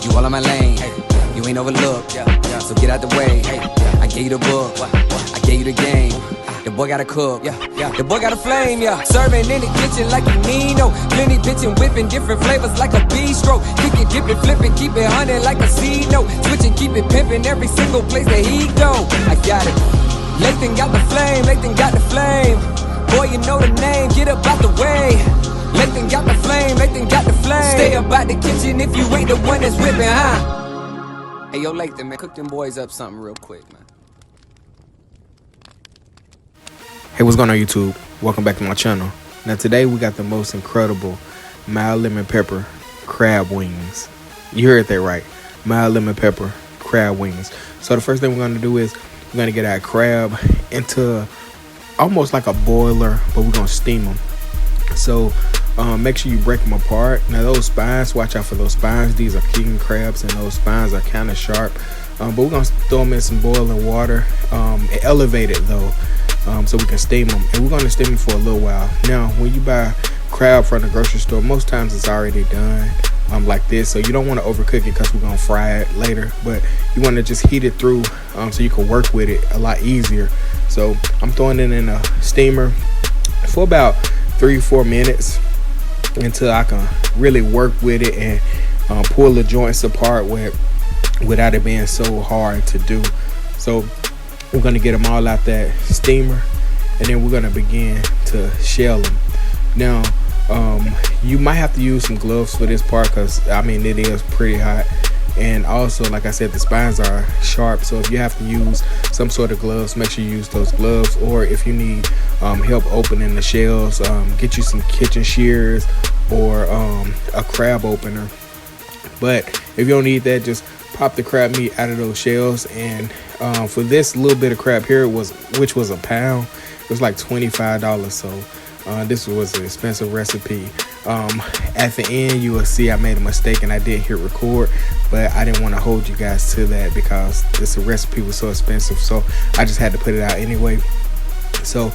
You all in my lane, you ain't overlooked, so get out the way. I gave you the book, I gave you the game. The boy gotta cook, the boy got a flame, Serving in the kitchen like you Nino. Plenty bitchin', whipping different flavors like a bistro. Kick it, dip it, flip it, keep it hunting like a seed note. Switch and keep it pimpin' every single place that he go. I got it. Lathan got the flame, Lathan got the flame. Boy, you know the name, get up out the way. Lathan got the flame, Lathan got the flame. Stay up out the kitchen if you ain't the one that's whipping, huh? Hey, yo, Lathan, man, cook them boys up something real quick, man. Hey, what's going on, YouTube? Welcome back to my channel. Now, today we got the most incredible mild lemon pepper crab wings. You heard that right. Mild lemon pepper crab wings. So the first thing we're going to do is we're going to get our crab into almost like a boiler, but we're going to steam them. So make sure you break them apart. Now, those spines, watch out for those spines. These are king crabs, and those spines are kind of sharp. But we're going to throw them in some boiling water. Elevate it, though. So we can steam them, and we're going to steam them for a little while. Now, when you buy crab from the grocery store, most times it's already done like this, so you don't want to overcook it because we're going to fry it later, but you want to just heat it through so you can work with it a lot easier. So I'm throwing it in a steamer for about 3-4 minutes until I can really work with it and pull the joints apart without it being so hard to do. So we're going to get them all out that steamer, and then we're going to begin to shell them. Now, you might have to use some gloves for this part because, I mean, it is pretty hot. And also, like I said, the spines are sharp. So if you have to use some sort of gloves, make sure you use those gloves. Or if you need help opening the shells, get you some kitchen shears or a crab opener. But if you don't need that, just pop the crab meat out of those shells. And for this little bit of crab here, which was a pound, it was like $25. So this was an expensive recipe. At the end, you will see I made a mistake and I didn't hit record, but I didn't want to hold you guys to that because this recipe was so expensive. So I just had to put it out anyway. So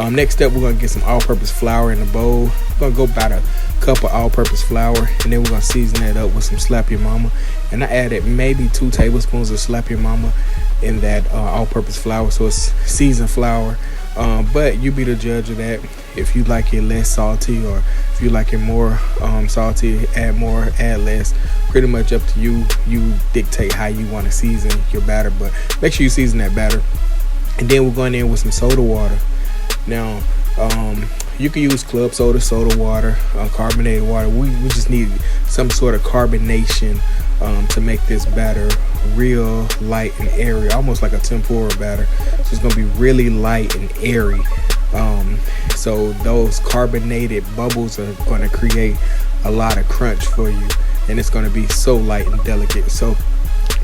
next up, we're going to get some all-purpose flour in the bowl. We're going to go about a cup of all-purpose flour, and then we're going to season it up with some Slap Your Mama. And I added maybe 2 tablespoons of Slap Your Mama in that all-purpose flour, so it's seasoned flour. But you be the judge of that. If you like it less salty, or if you like it more salty, add more, add less. Pretty much up to you. You dictate how you want to season your batter, but make sure you season that batter. And then we're going in with some soda water. Now, you can use club soda, soda water, carbonated water. We just need some sort of carbonation to make this batter real light and airy, almost like a tempura batter. So it's going to be really light and airy. So those carbonated bubbles are going to create a lot of crunch for you, and it's going to be so light and delicate. So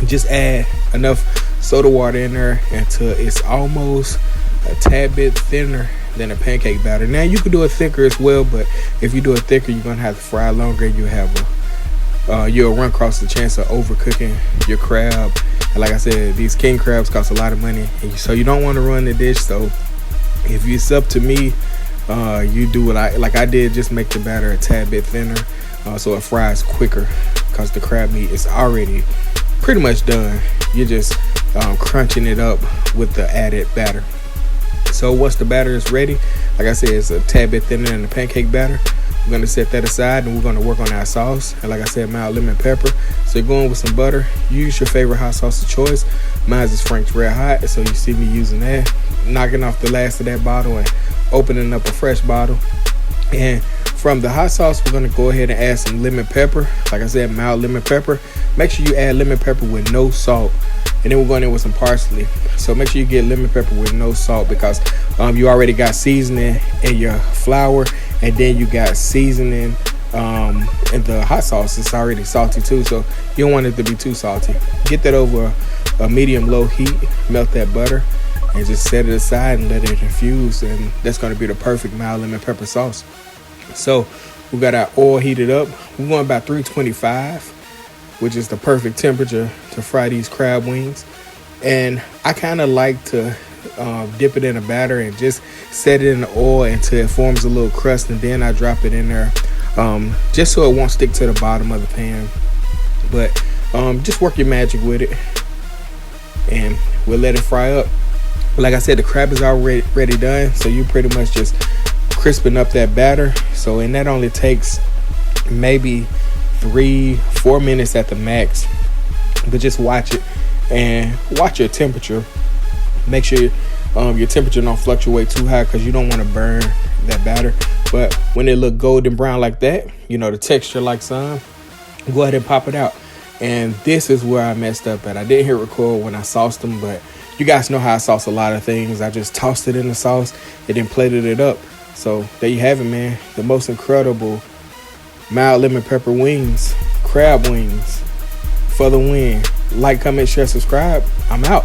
just add enough soda water in there until it's almost a tad bit thinner than a pancake batter. Now you could do it thicker as well, but if you do it thicker, you're gonna have to fry longer. You'll run across the chance of overcooking your crab. And like I said, these king crabs cost a lot of money, and so you don't want to run the dish. So if it's up to me, you do what I did. Just make the batter a tad bit thinner so it fries quicker, because the crab meat is already pretty much done. You're just crunching it up with the added batter. So once the batter is ready, like I said, it's a tad bit thinner than the pancake batter. We're going to set that aside, and we're going to work on our sauce. And like I said, mild lemon pepper. So you're going with some butter. Use your favorite hot sauce of choice. Mine is Frank's Red Hot, so you see me using that. Knocking off the last of that bottle and opening up a fresh bottle. And from the hot sauce, we're going to go ahead and add some lemon pepper. Like I said, mild lemon pepper. Make sure you add lemon pepper with no salt. And then we're going in with some parsley. So make sure you get lemon pepper with no salt, because you already got seasoning in your flour, and then you got seasoning in the hot sauce. It's already salty too, so you don't want it to be too salty. Get that over a medium-low heat. Melt that butter and just set it aside and let it infuse, and that's going to be the perfect mild lemon pepper sauce. So we got our oil heated up. We're going about 325, which is the perfect temperature to fry these crab wings. And I kind of like to dip it in a batter and just set it in the oil until it forms a little crust, and then I drop it in there just so it won't stick to the bottom of the pan. But Just work your magic with it, and we'll let it fry up. Like I said, the crab is already done, so you pretty much just crisping up that batter. So, and that only takes maybe 3-4 minutes at the max. But just watch it and watch your temperature. Make sure your temperature don't fluctuate too high, because you don't want to burn that batter. But when it look golden brown like that, the texture like some, go ahead and pop it out. And this is where I messed up at. I didn't hit record when I sauced them, but you guys know how I sauce a lot of things. I just tossed it in the sauce and then plated it up. So there you have it, man. The most incredible mild lemon pepper wings, crab wings, for the win. Like, comment, share, subscribe. I'm out.